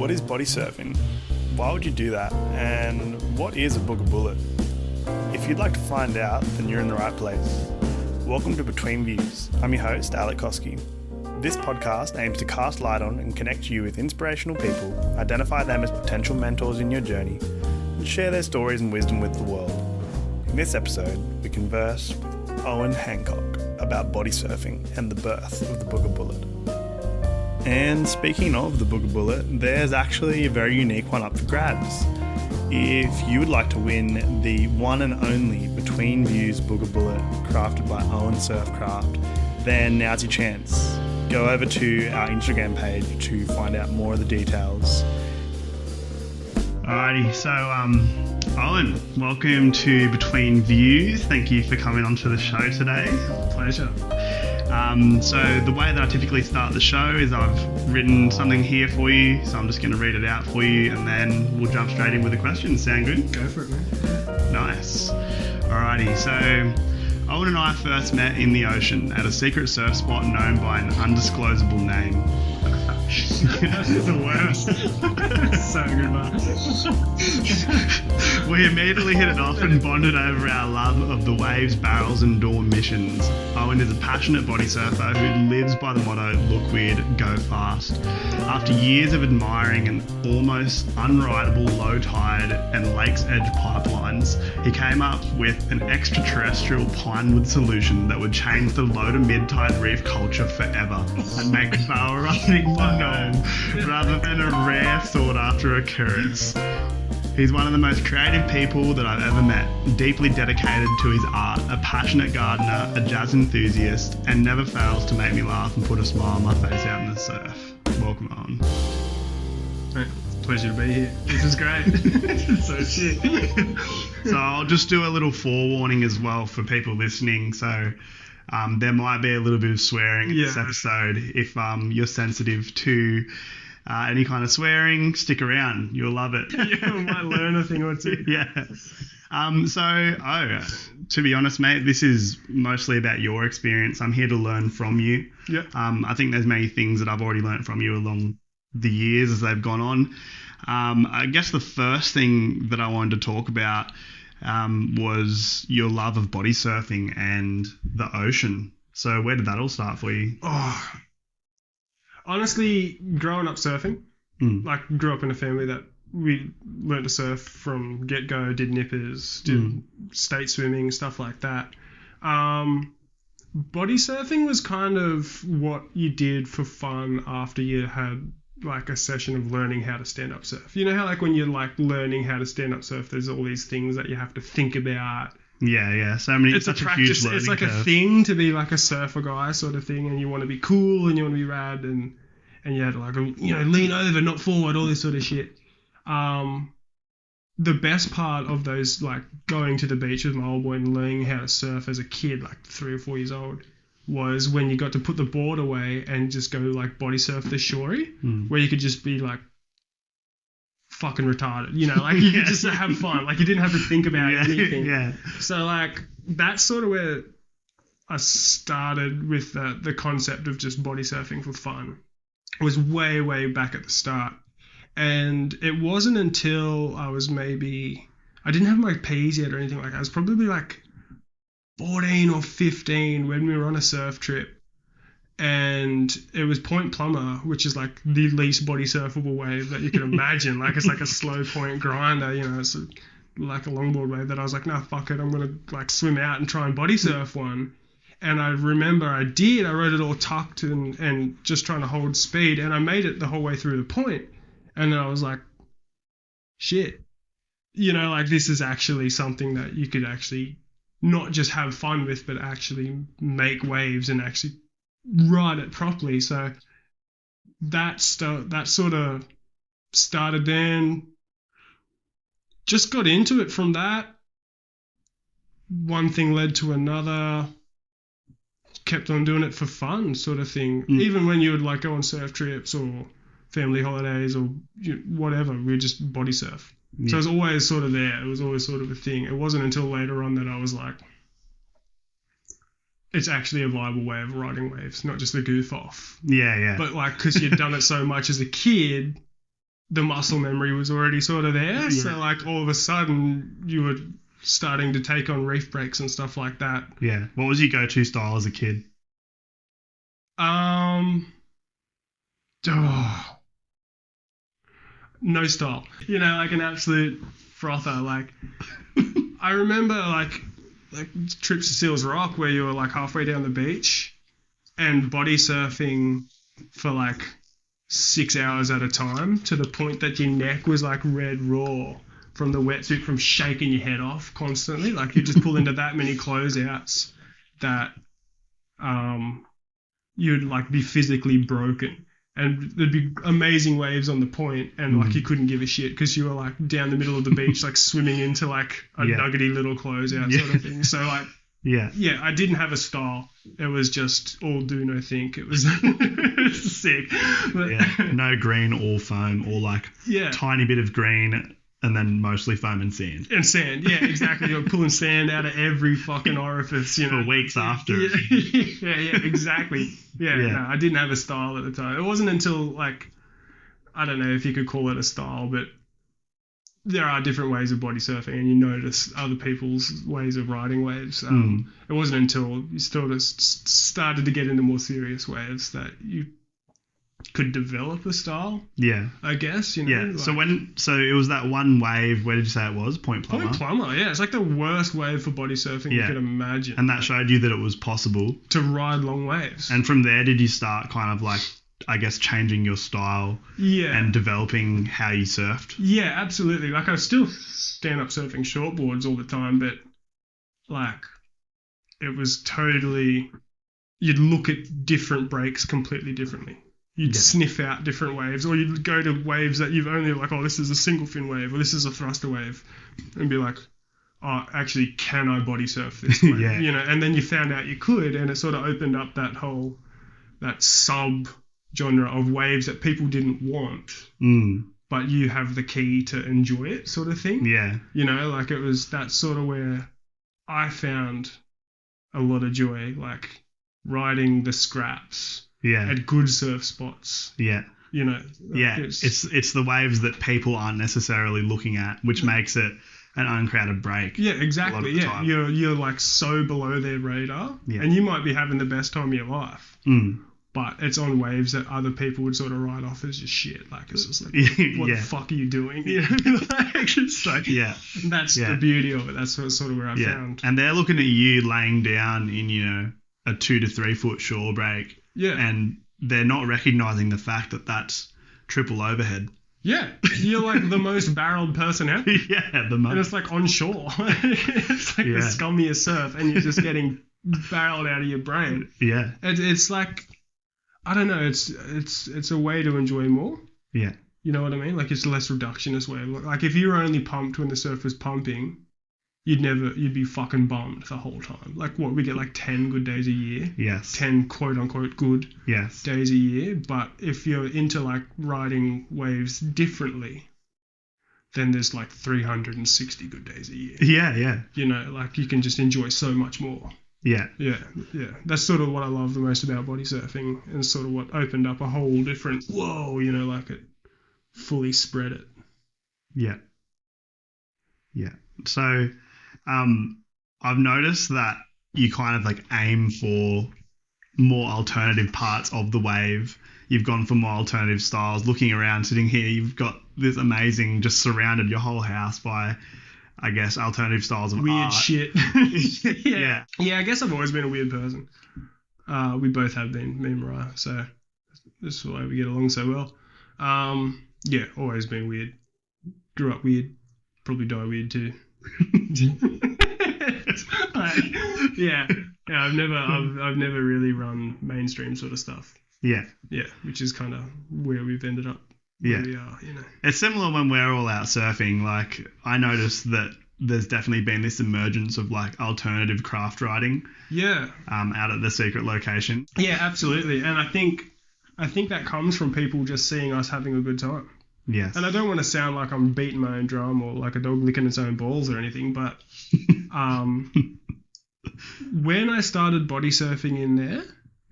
What is body surfing? Why would you do that? And what is a Booger Bullet? If you'd like to find out, then you're in the right place. Welcome to Between Views. I'm your host, Alec Koski. This podcast aims to cast light on and connect you with inspirational people, identify them as potential mentors in your journey, and share their stories and wisdom with the world. In this episode, we converse with Owen Hancock about body surfing and the birth of the Booger Bullet. And speaking of the Booger Bullet, there's actually a very unique one up for grabs. If you would like to win the one and only Between Views Booger Bullet crafted by Owen Surfcraft, then now's your chance. Go over to our Instagram page to find out more of the details. Alrighty, so Owen, welcome to Between Views. Thank you for coming onto the show today. Pleasure. So the way that I typically start the show is I've written something here for you, so I'm just going to read it out for you and then we'll jump straight in with the questions. Sound good? Go for it, man. Nice. Alrighty, so Owen and I first met in the ocean at a secret surf spot known by an undisclosable name. That's the worst. So good, man. We immediately hit it off and bonded over our love of the waves, barrels and dawn missions. Owen is a passionate body surfer who lives by the motto, look weird, go fast. After years of admiring an almost unrideable low tide and lake's edge pipelines, he came up with an extraterrestrial pinewood solution that would change the low to mid-tide reef culture forever and make barrel riding the norm rather than a rare sought after occurrence. He's one of the most creative people that I've ever met, deeply dedicated to his art, a passionate gardener, a jazz enthusiast, and never fails to make me laugh and put a smile on my face out in the surf. Welcome on. Pleasure to be here. This is great. So shit. So I'll just do a little forewarning as well for people listening. So there might be a little bit of swearing in this episode. If you're sensitive to any kind of swearing, stick around. You'll love it. Yeah, I might learn a thing or two. Yeah. To be honest, mate, this is mostly about your experience. I'm here to learn from you. Yeah. I think there's many things that I've already learned from you along the years as they've gone on. I guess the first thing that I wanted to talk about was your love of body surfing and the ocean. So where did that all start for you? Oh, honestly, growing up surfing, like grew up in a family that we learned to surf from get-go, did nippers, did state swimming, stuff like that. Body surfing was kind of what you did for fun after you had like a session of learning how to stand up surf. You know how like when you're like learning how to stand up surf, there's all these things that you have to think about. Yeah. So many. It's such a practice. It's like curve. A thing to be like a surfer guy sort of thing, and you want to be cool and you want to be rad and you had to like lean over, not forward, all this sort of shit. The best part of those like going to the beach with my old boy and learning how to surf as a kid, like 3 or 4 years old, was when you got to put the board away and just go like body surf the shorey, where you could just be like fucking retarded, like you could just have fun, like you didn't have to think about anything. Yeah. So like that's sort of where I started with the concept of just body surfing for fun. It was way back at the start, and it wasn't until I didn't have my P's yet or anything like that. I was probably like 14 or 15 when we were on a surf trip, and it was Point Plumber, which is like the least body surfable wave that you can imagine. Like it's like a slow point grinder, it's like a longboard wave that I was like, nah, fuck it, I'm gonna like swim out and try and body surf one. And I remember I wrote it all tucked and just trying to hold speed, and I made it the whole way through the point. And then I was like, shit, like this is actually something that you could actually not just have fun with, but actually make waves and actually ride it properly. So that sort of started then. Just got into it from that. One thing led to another. Kept on doing it for fun, sort of thing. Even when you would like go on surf trips or family holidays or whatever, we would just body surf. Yeah. So it was always sort of there. It was always sort of a thing. It wasn't until later on that I was like, it's actually a viable way of riding waves, not just a goof off. Yeah. But like, because you'd done it so much as a kid, the muscle memory was already sort of there. Yeah. So like all of a sudden you were starting to take on reef breaks and stuff like that. Yeah. What was your go-to style as a kid? No style. You know, like an absolute frother. Like I remember like trips to Seals Rock where you were like halfway down the beach and body surfing for like 6 hours at a time to the point that your neck was like red raw from the wetsuit from shaking your head off constantly. Like you just pull into that many closeouts that you'd like be physically broken. And there'd be amazing waves on the point, and like you couldn't give a shit because you were like down the middle of the beach, like swimming into like a nuggety little closeout sort of thing. So like, yeah, I didn't have a style. It was just all do no think. It was, it was sick. But, no green or foam, or like tiny bit of green and then mostly foam and sand. And sand, yeah, exactly. You're pulling sand out of every fucking orifice, you know. For weeks after. Yeah, exactly. Yeah, no, I didn't have a style at the time. It wasn't until, like, I don't know if you could call it a style, but there are different ways of body surfing, and you notice other people's ways of riding waves. It wasn't until you sort of started to get into more serious waves that you could develop a style. Yeah, I guess, you know. Yeah. Like, so it was that one wave. Where did you say it was? Point Plumber. Point Plumber. Yeah, it's like the worst wave for body surfing you could imagine. And that showed you that it was possible to ride long waves. And from there, did you start kind of like, I guess, changing your style? Yeah. And developing how you surfed? Yeah, absolutely. Like I still stand up surfing shortboards all the time, but like it was totally. You'd look at different breaks completely differently. You'd sniff out different waves, or you'd go to waves that you've only like, oh, this is a single fin wave, or this is a thruster wave, and be like, oh, actually, can I body surf this wave? You know, and then you found out you could, and it sort of opened up that sub genre of waves that people didn't want, but you have the key to enjoy it, sort of thing. Yeah. You know, like it was that sort of where I found a lot of joy, like riding the scraps. Yeah. At good surf spots. Yeah. You know. Yeah. It's the waves that people aren't necessarily looking at, which makes it an uncrowded break. Yeah, exactly. Yeah. You're like so below their radar. Yeah. And you might be having the best time of your life. But it's on waves that other people would sort of write off as just shit. Like it's just like, what the fuck are you doing? You know? Like, it's like, that's the beauty of it. That's sort of where I found. And they're looking at you laying down in, you know, a 2 to 3 foot shore break. Yeah. And they're not recognizing the fact that that's triple overhead. Yeah. You're like the most barreled person out there. Yeah, the most. And it's like on shore. It's like the scummiest surf, and you're just getting barreled out of your brain. Yeah. It's like, I don't know, it's a way to enjoy more. Yeah. You know what I mean? Like it's a less reductionist way. Like if you were only pumped when the surf was pumping, you'd be fucking bummed the whole time. Like what, we get like 10 good days a year. Yes. 10 quote unquote good days a year. But if you're into like riding waves differently, then there's like 360 good days a year. Yeah, yeah. You know, like you can just enjoy so much more. Yeah. Yeah, yeah. That's sort of what I love the most about body surfing, and sort of what opened up a whole different, whoa, you know, like it fully spread it. Yeah. Yeah. So, I've noticed that you kind of like aim for more alternative parts of the wave. You've gone for more alternative styles. Looking around, sitting here, you've got this amazing, just surrounded your whole house by, I guess, alternative styles of weird art. Shit. Yeah. Yeah, I guess I've always been a weird person. We both have been, me and Mariah, so this is why we get along so well. Yeah, always been weird. Grew up weird. Probably die weird too. Yeah, I've never really run mainstream sort of stuff. Yeah, which is kind of where we've ended up. Where we are, you know. It's similar when we're all out surfing. Like I noticed that there's definitely been this emergence of like alternative craft riding. Yeah. Out at the secret location. Yeah, absolutely, and I think that comes from people just seeing us having a good time. Yes. And I don't want to sound like I'm beating my own drum or like a dog licking its own balls or anything, but when I started body surfing in there,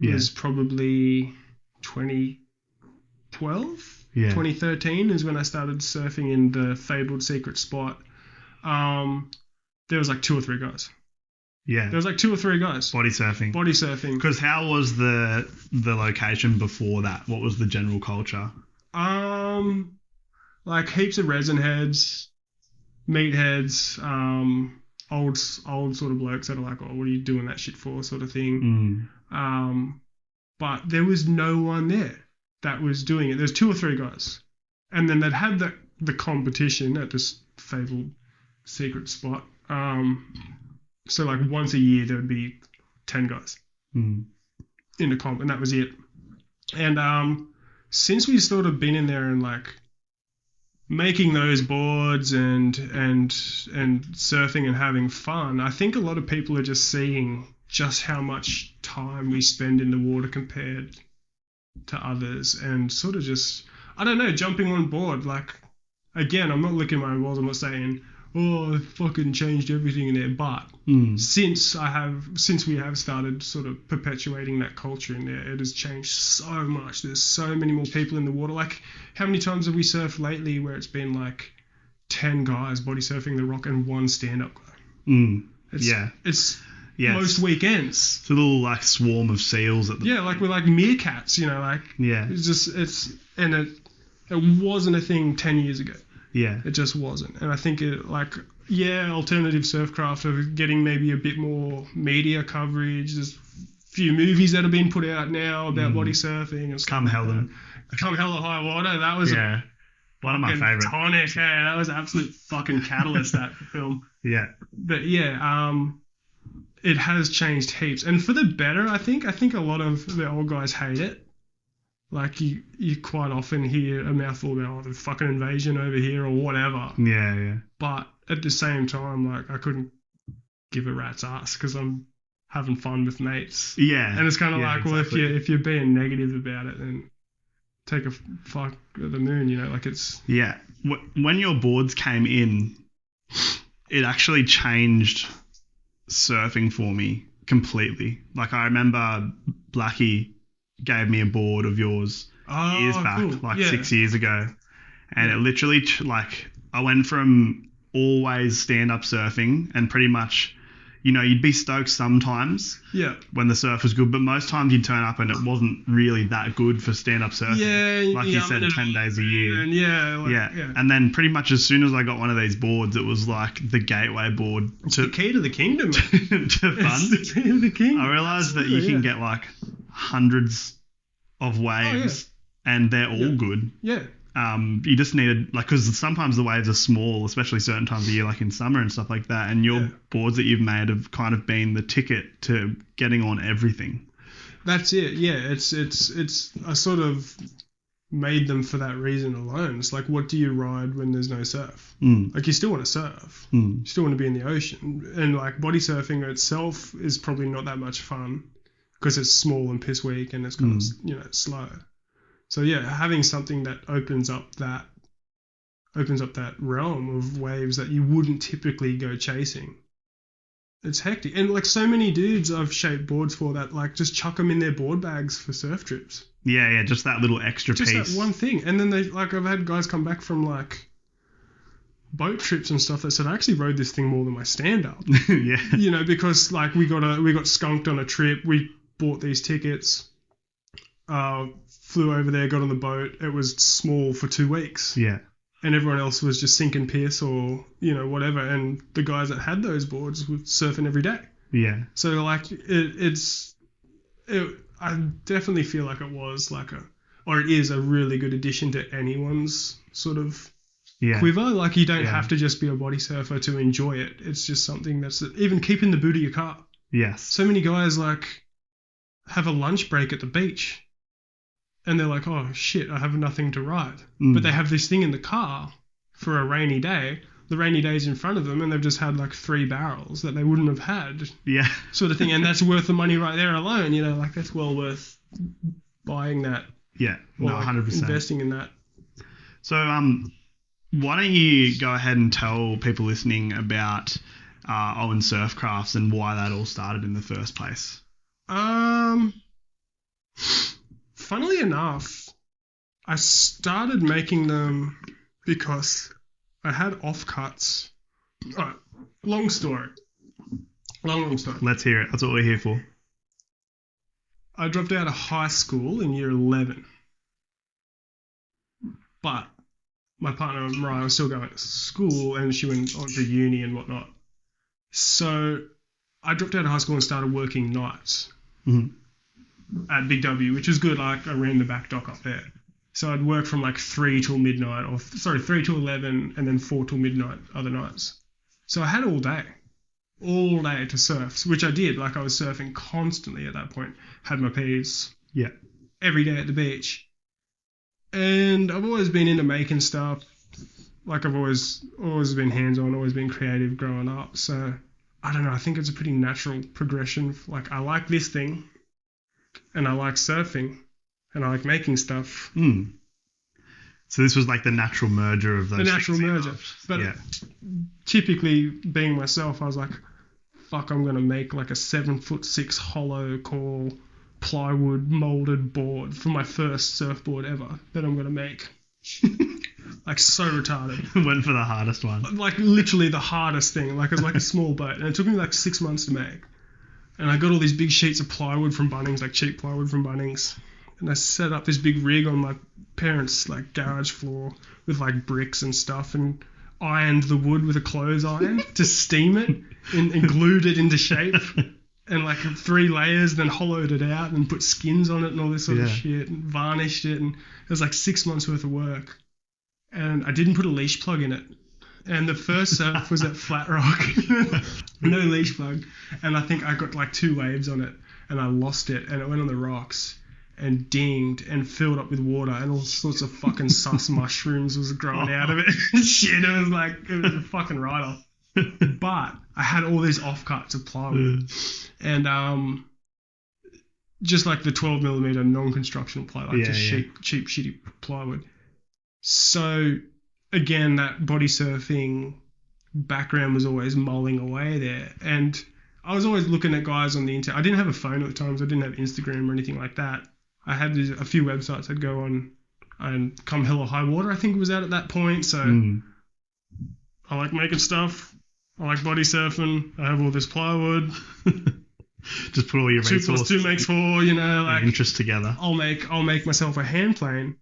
it was probably 2012, Yeah. 2013 is when I started surfing in the fabled secret spot. There was like 2 or 3 guys. Yeah. There was like 2 or 3 guys. Body surfing. Because how was the location before that? What was the general culture? Like heaps of resin heads, meatheads, old sort of blokes that are like, oh, what are you doing that shit for, sort of thing. But there was no one there that was doing it. There's 2 or 3 guys, and then they'd had the competition at this fabled secret spot. So like once a year there would be 10 guys in the comp, and that was it. And since we've sort of been in there and like making those boards and surfing and having fun, I think a lot of people are just seeing just how much time we spend in the water compared to others, and sort of just, I don't know, jumping on board. Like, again, I'm not licking my own walls. I'm not saying, oh, I fucking changed everything in there. But since we have started sort of perpetuating that culture in there, it has changed so much. There's so many more people in the water. Like, how many times have we surfed lately where it's been like 10 guys body surfing the rock and 1 stand-up guy? It's most weekends. It's a little like swarm of seals at the like we're like meerkats, you know, like it wasn't a thing 10 years ago. Yeah. It just wasn't. And I think alternative surfcraft are getting maybe a bit more media coverage. There's a few movies that have been put out now about body surfing and stuff. Come Hell or High Water. That was one of my favourites. Tonic. Yeah, that was an absolute fucking catalyst, that film. Yeah. But it has changed heaps. And for the better, I think. I think a lot of the old guys hate it. Like, you quite often hear a mouthful about, the fucking invasion over here or whatever. Yeah. But at the same time, like, I couldn't give a rat's ass because I'm having fun with mates. Yeah. And it's kind of like, exactly. well, if you're being negative about it, then take a fuck at the moon, you know? Like, it's... Yeah. When your boards came in, it actually changed surfing for me completely. Like, I remember Blackie gave me a board of yours years back, cool. 6 years ago, and it literally I went from always stand-up surfing and pretty much, you know, you'd be stoked sometimes when the surf was good, but most times you'd turn up and it wasn't really that good for stand-up surfing. Like you said, 10 days a year. And and then pretty much as soon as I got one of these boards, it was like the gateway board to the key to the kingdom, man. to fun. It's the key to the kingdom. I realised that you can get like hundreds of waves and they're all good. You just needed, like, because sometimes the waves are small, especially certain times of year, like in summer and stuff like that, and your boards that you've made have kind of been the ticket to getting on everything. That's it. It's I sort of made them for that reason alone. It's like, what do you ride when there's no surf? Like, you still want to surf. You still want to be in the ocean, and like body surfing itself is probably not that much fun because it's small and piss weak and it's kind of slow. So having something that opens up that realm of waves that you wouldn't typically go chasing, it's hectic. And like, so many dudes I've shaped boards for that, like, just chuck them in their board bags for surf trips. Just that little extra piece. Just that one thing. And then I've had guys come back from like boat trips and stuff that said, I actually rode this thing more than my stand-up. You know, because like we got skunked on a trip. We bought these tickets, flew over there, got on the boat. It was small for 2 weeks. And everyone else was just sinking piss or, you know, whatever. And the guys that had those boards were surfing every day. So like I definitely feel like it was like it is a really good addition to anyone's sort of quiver. Like, you don't have to just be a body surfer to enjoy it. It's just something that's even keeping the boot of your car. So many guys like have a lunch break at the beach and they're like, oh shit, I have nothing to ride. But they have this thing in the car for a rainy day. The rainy day's in front of them and they've just had like 3 barrels that they wouldn't have had. Sort of thing. And that's worth the money right there alone. You know, like, that's well worth buying that. No, 100%. Investing in that. So why don't you go ahead and tell people listening about Owen Surfcrafts and why that all started in the first place? Funnily enough, I started making them because I had offcuts. All right, long story. Long story. Let's hear it. That's what we're here for. I dropped out of high school in year 11. But my partner, Mariah, was still going to school and she went on to uni and whatnot. So I dropped out of high school and started working nights at Big W, which was good. Like, I ran the back dock up there. So I'd work from like 3 till midnight, 3 till 11, and then 4 till midnight other nights. So I had all day to surf, which I did. Like, I was surfing constantly at that point. Had my P's. Yeah. Every day at the beach. And I've always been into making stuff. Like, I've always been hands-on, always been creative growing up. So, I don't know, I think it's a pretty natural progression. Like, I like this thing, and I like surfing, and I like making stuff. So this was like the natural merger of those. The natural merger. But yeah. Typically, being myself, I was like, fuck, I'm going to make like a 7'6" hollow core plywood molded board for my first surfboard ever that I'm going to make. Like, so retarded. Went for the hardest one. Like, literally the hardest thing. Like, it was like a small boat. And it took me like 6 months to make. And I got all these big sheets of plywood from Bunnings, like cheap plywood from Bunnings. And I set up this big rig on my parents' like garage floor with like bricks and stuff, and ironed the wood with a clothes iron to steam it and glued it into shape. And like 3 layers, then hollowed it out and put skins on it and all this sort of shit, and varnished it. And it was like 6 months worth of work. And I didn't put a leash plug in it. And the first surf was at Flat Rock. No leash plug. And I think I got like 2 waves on it, and I lost it, and it went on the rocks and dinged and filled up with water, and all sorts of fucking sus mushrooms was growing out of it. Shit, it was a fucking write-off. But I had all these offcuts of plywood. And just like the 12mm non-constructional plywood, cheap, shitty plywood. So again, that body surfing background was always mulling away there. And I was always looking at guys on the internet. I didn't have a phone at the time, so I didn't have Instagram or anything like that. I had a few websites I'd go on, and Come Hell or High Water, I think, was out at that point. So I like making stuff. I like body surfing. I have all this plywood. Just put all your 2 + 2 makes 4, like interests together. I'll make myself a hand plane.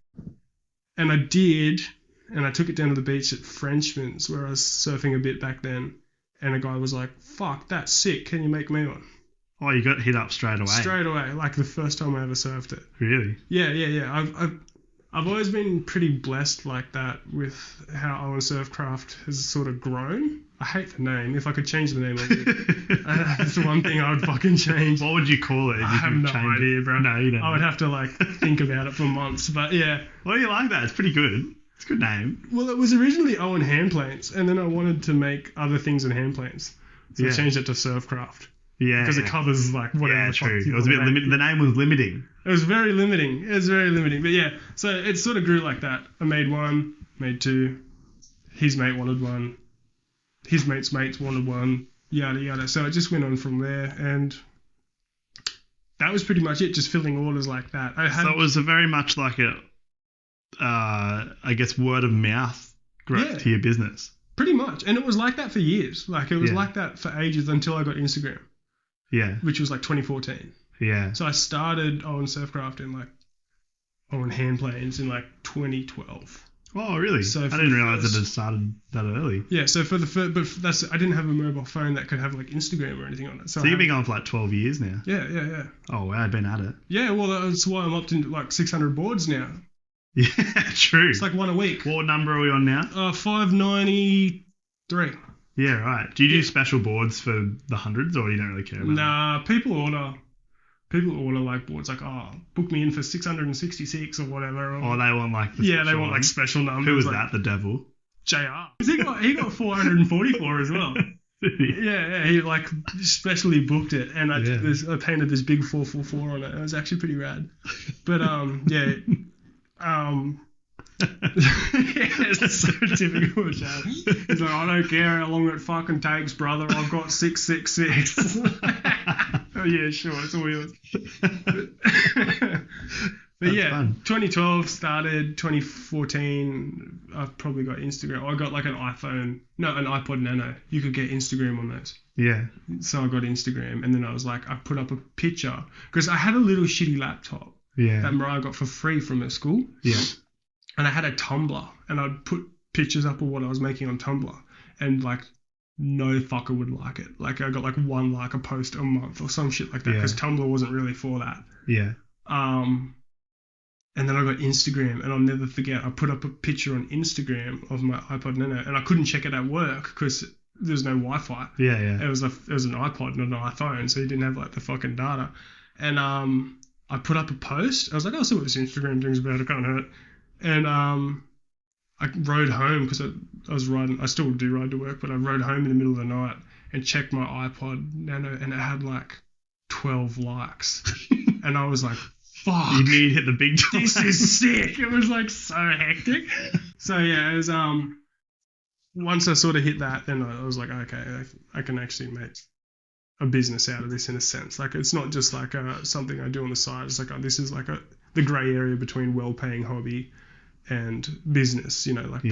And I did, and I took it down to the beach at Frenchman's, where I was surfing a bit back then. And a guy was like, fuck, that's sick. Can you make me one? Oh, you got hit up straight away. Straight away, like the first time I ever surfed it. Really? Yeah. I've always been pretty blessed like that with how Owen Surfcraft has sort of grown. I hate the name. If I could change the name, I would. That's the one thing I would fucking change. What would you call it? I have no idea, bro. No, you don't. I would have to like think about it for months. But yeah. Well, you like that? It's pretty good. It's a good name. Well, it was originally Owen Handplanes, and then I wanted to make other things in handplanes, so I changed it to Surfcraft. Yeah, because it covers like whatever. Yeah, true. It was a bit limited. The name was limiting. It was very limiting. But yeah, so it sort of grew like that. I made 1, made 2. His mate wanted 1. His mate's mates wanted 1. Yada yada. So it just went on from there, and that was pretty much it. Just filling orders like that. So it was very much like a, I guess, word of mouth growth to your business. Pretty much, and it was like that for years. Like it was like that for ages until I got Instagram. Yeah. Which was like 2014. Yeah. So I started Owen Surfcraft in like Owen Handplanes in like 2012. Oh, really? So I didn't realise it had started that early. Yeah. So for the first, but I didn't have a mobile phone that could have like Instagram or anything on it. So you've been going for like 12 years now. Yeah. Oh, wow, I've been at it. Yeah. Well, that's why I'm up to like 600 boards now. Yeah, true. It's like 1 a week. What number are we on now? 593. Yeah, right. Do you do special boards for the hundreds, or you don't really care about Nah, people order like boards like, book me in for 666 or whatever. Or they want like they want like special numbers. Who was like that? The devil? JR. He got 444 as well. Yeah. He like specially booked it, and I painted this big 444 on it. It was actually pretty rad. But it's so typical, Chad. He's like, I don't care how long it fucking takes, brother. I've got 666. Oh yeah, sure, it's all yours. But That's fun. 2012 started. 2014, I've probably got Instagram. I got like an iPod Nano. You could get Instagram on those. Yeah. So I got Instagram, and then I was like, I put up a picture because I had a little shitty laptop that Mariah got for free from her school. Yeah. And I had a Tumblr, and I'd put pictures up of what I was making on Tumblr, and like no fucker would like it. Like I got like one like a post a month or some shit like that because Tumblr wasn't really for that. Yeah. And then I got Instagram, and I'll never forget. I put up a picture on Instagram of my iPod Nano, and I couldn't check it at work because there's no Wi-Fi. Yeah, yeah. It was an iPod, not an iPhone, so you didn't have like the fucking data. And I put up a post. I was like, I'll see what this Instagram thing's about. It can't hurt. And I rode home because I was riding. I still do ride to work, but I rode home in the middle of the night and checked my iPod Nano, and it had like 12 likes. And I was like, fuck. You knew you'd hit the big time. This is sick. It was like so hectic. So yeah, it was once I sort of hit that, then I was like, okay, I can actually make a business out of this in a sense. Like it's not just like something I do on the side. It's like this is like the grey area between well-paying hobby and business. You know, like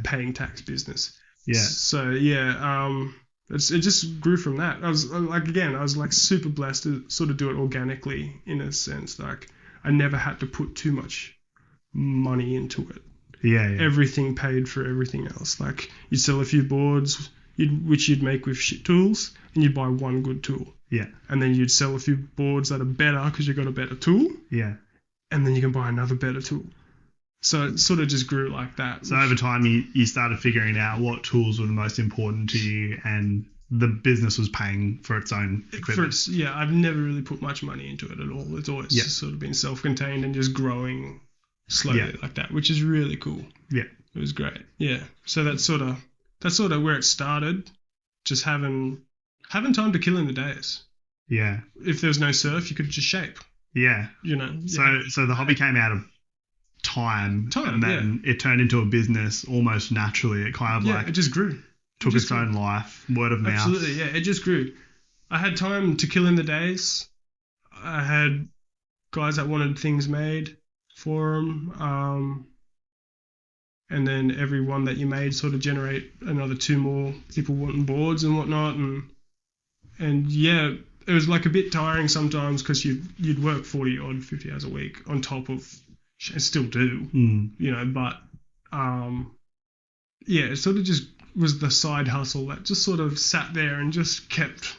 paying tax business. Yeah. So yeah, it just grew from that. I was like super blessed to sort of do it organically in a sense. Like I never had to put too much money into it. Yeah, yeah. Everything paid for everything else. Like you'd sell a few boards, which you'd make with shit tools, and you'd buy one good tool. Yeah. And then you'd sell a few boards that are better because you got a better tool. Yeah. And then you can buy another better tool. So it sort of just grew like that. So over time, you started figuring out what tools were the most important to you, and the business was paying for its own equipment. I've never really put much money into it at all. It's always just sort of been self-contained and just growing slowly like that, which is really cool. Yeah. It was great. Yeah. So that's sort of where it started. Just having time to kill in the days. Yeah. If there was no surf, you could just shape. Yeah. You know. So the hobby came out of time and then it turned into a business almost naturally. It kind of it just grew. Took its own life, word of mouth. Absolutely, yeah. It just grew. I had time to kill in the days. I had guys that wanted things made for them. And then every one that you made sort of generate another 2 more people wanting boards and whatnot. And yeah, it was like a bit tiring sometimes because you'd work 40 odd 50 hours a week on top of, and still do, you know, but it sort of just was the side hustle that just sort of sat there and just kept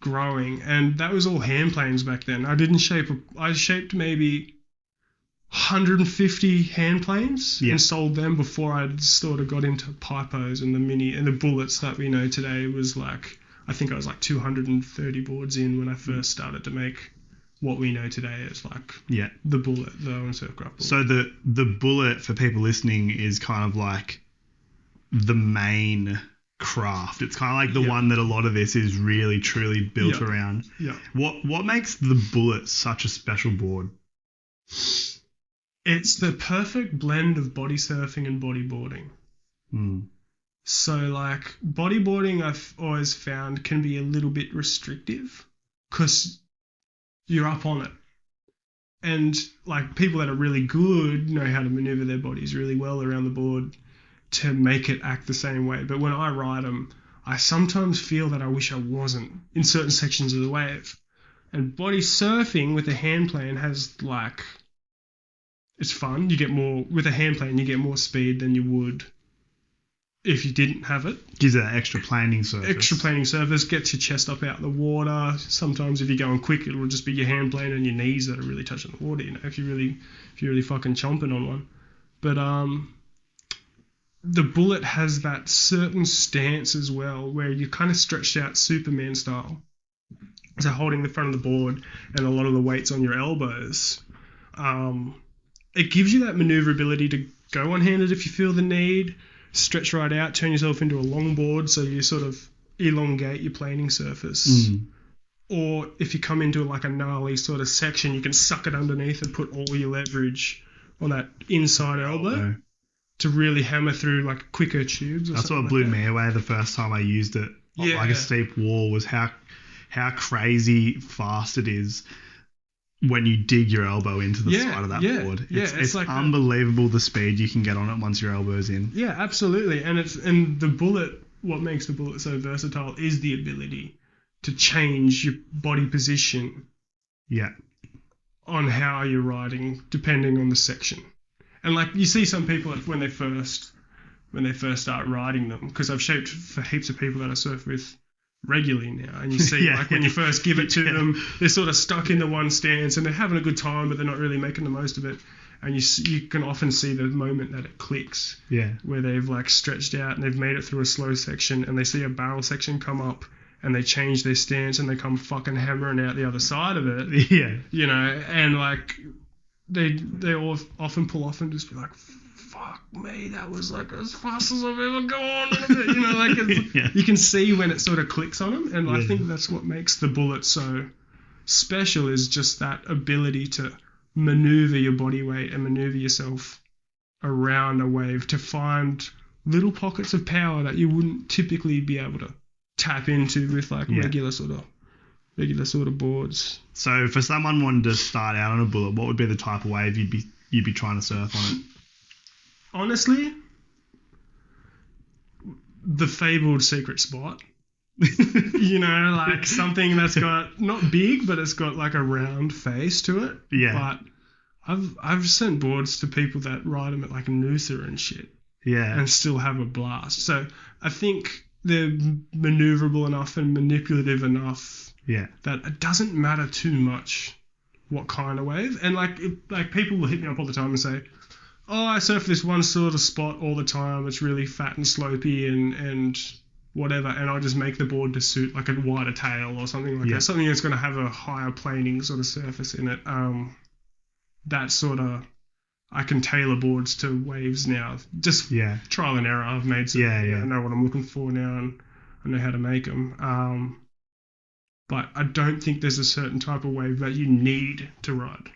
growing. And that was all hand planes back then. I shaped maybe 150 hand planes and sold them before I'd sort of got into pipos and the bullets that we know today. Was like, I think I was like 230 boards in when I first started to make what we know today as like the bullet, the Owen Surfcraft bullet. So the bullet, for people listening, is kind of like the main craft. It's kind of like the one that a lot of this is really truly built around. Yeah. What makes the bullet such a special board? It's the perfect blend of body surfing and bodyboarding. So like bodyboarding, I've always found can be a little bit restrictive because you're up on it. And like people that are really good know how to maneuver their bodies really well around the board to make it act the same way. But when I ride them, I sometimes feel that I wish I wasn't in certain sections of the wave. And body surfing with a hand plane has like, it's fun. You get more, with a hand plane, you get more speed than you would if you didn't have it. Gives it an extra planing surface. Extra planing surface, gets your chest up out of the water. Sometimes if you're going quick, it'll just be your hand plane and your knees that are really touching the water, you know, if you're really fucking chomping on one. But the bullet has that certain stance as well where you're kind of stretched out Superman style. So holding the front of the board and a lot of the weight's on your elbows. It gives you that maneuverability to go one-handed if you feel the need, stretch right out, turn yourself into a long board so you sort of elongate your planing surface. Or if you come into like a gnarly sort of section, you can suck it underneath and put all your leverage on that inside elbow to really hammer through like quicker tubes. That's what blew me away the first time I used it. Like a steep wall was how crazy fast it is. when you dig your elbow into the side of that board. It's like unbelievable the speed you can get on it once your elbow's in. Yeah, absolutely. And the bullet, what makes the bullet so versatile is the ability to change your body position. Yeah. On how you're riding, depending on the section. And like you see some people when they first start riding them, because I've shaped for heaps of people that I surf with regularly now, and you see like when you first give it to them, they're sort of stuck in the one stance and they're having a good time, but they're not really making the most of it. And you can often see the moment that it clicks, where they've like stretched out and they've made it through a slow section, and they see a barrel section come up, and they change their stance and they come fucking hammering out the other side of it. Yeah. You know, and like they all often pull off and just be like, fuck me, that was like as fast as I've ever gone. You know, like you can see when it sort of clicks on them. And I think that's what makes the bullet so special, is just that ability to maneuver your body weight and maneuver yourself around a wave to find little pockets of power that you wouldn't typically be able to tap into with like regular sort of boards. So for someone wanting to start out on a bullet, what would be the type of wave you'd be trying to surf on it? Honestly, the fabled secret spot. You know, like something that's got not big, but it's got like a round face to it. Yeah. But I've sent boards to people that ride them at like Noosa and shit. Yeah. And still have a blast. So I think they're maneuverable enough and manipulative enough that it doesn't matter too much what kind of wave. And like people will hit me up all the time and say, oh, I surf this one sort of spot all the time. It's really fat and slopey and whatever. And I'll just make the board to suit like a wider tail or something like that. Something that's going to have a higher planing sort of surface in it. That sort of, I can tailor boards to waves now. Just trial and error. I've made some. I know what I'm looking for now, and I know how to make them. But I don't think there's a certain type of wave that you need to ride.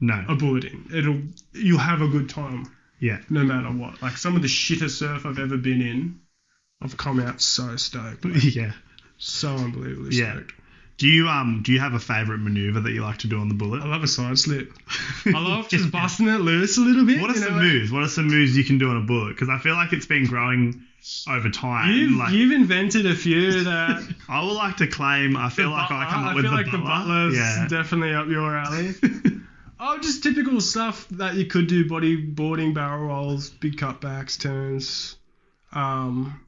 No. A bullet in. You'll have a good time. Yeah. No matter what. Like some of the shittest surf I've ever been in, I've come out so stoked. Like, so unbelievably stoked. Do you have a favourite manoeuvre that you like to do on the bullet? I love a side slip. I love just busting it loose a little bit. What are some moves? What are some moves you can do on a bullet? Because I feel like it's been growing over time. You've invented a few that I would like to claim. I feel like I come up with the butler. I feel like the butler's definitely up your alley. Oh, just typical stuff that you could do: bodyboarding, barrel rolls, big cutbacks, turns,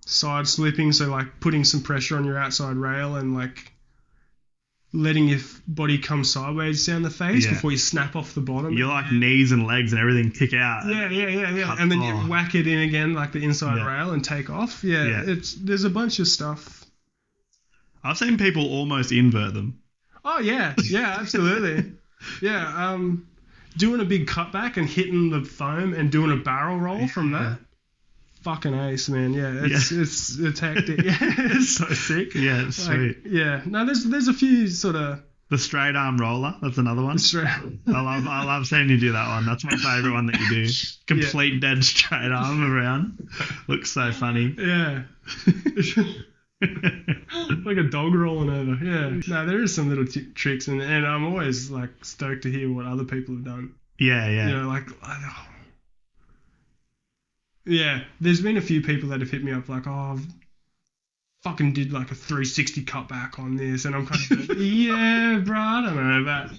side slipping. So like putting some pressure on your outside rail and like letting your body come sideways down the face before you snap off the bottom. You like knees and legs and everything kick out. Yeah. And then you whack it in again like the inside rail and take off. There's a bunch of stuff. I've seen people almost invert them. Oh yeah, absolutely. Doing a big cutback and hitting the foam and doing a barrel roll from that. Fucking ace, man. It's hectic. It's so sick. Yeah, it's sweet. Yeah. No, there's a few sort of the straight arm roller. That's another one. I love seeing you do that one. That's my favourite one that you do. Complete dead straight arm around. Looks so funny. Yeah. Like a dog rolling over. Yeah. No, there is some little tricks and I'm always like stoked to hear what other people have done. Yeah. You know, like. Yeah, there's been a few people that have hit me up like, oh, I've fucking did like a 360 cutback on this, and I'm kind of like, yeah, bro, I don't know, but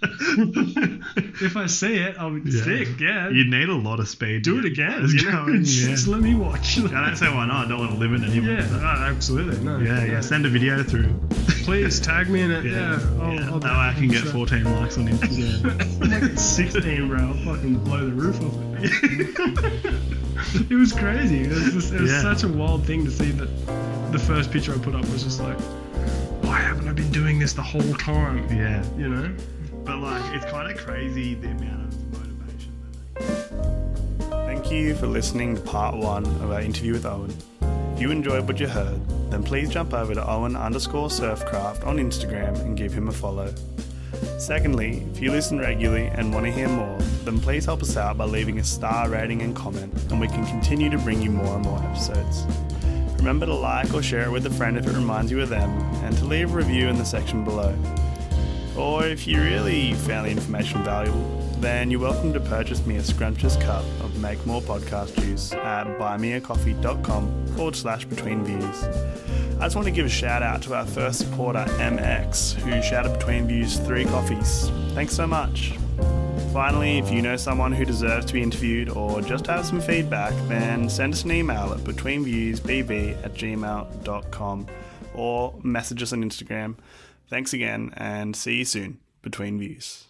if I see it, I'll be sick, You'd need a lot of speed. Do it again, you know, just let me watch. I don't say why not, I don't want to limit anyone. Yeah, no, absolutely, no. Yeah, send a video through. Please, tag me in it, That way I can get 14 likes on Instagram. I'm like at 16, bro, I'll fucking blow the roof off it. It was crazy. It was such a wild thing to see that the first picture I put up was just like, why haven't I been doing this the whole time? Yeah. You know? But like, it's kind of crazy the amount of motivation. Thank you for listening to part 1 of our interview with Owen. If you enjoyed what you heard, then please jump over to Owen_surfcraft on Instagram and give him a follow. Secondly, if you listen regularly and want to hear more, then please help us out by leaving a star rating and comment, and we can continue to bring you more and more episodes. Remember to like or share it with a friend if it reminds you of them, and to leave a review in the section below. Or if you really found the information valuable, then you're welcome to purchase me a scrumptious cup of Make More Podcast Juice at buymeacoffee.com/betweenviews. I just want to give a shout out to our first supporter, MX, who shouted Between Views 3 coffees. Thanks so much. Finally, if you know someone who deserves to be interviewed or just have some feedback, then send us an email at betweenviewsbb@gmail.com or message us on Instagram. Thanks again and see you soon. Between Views.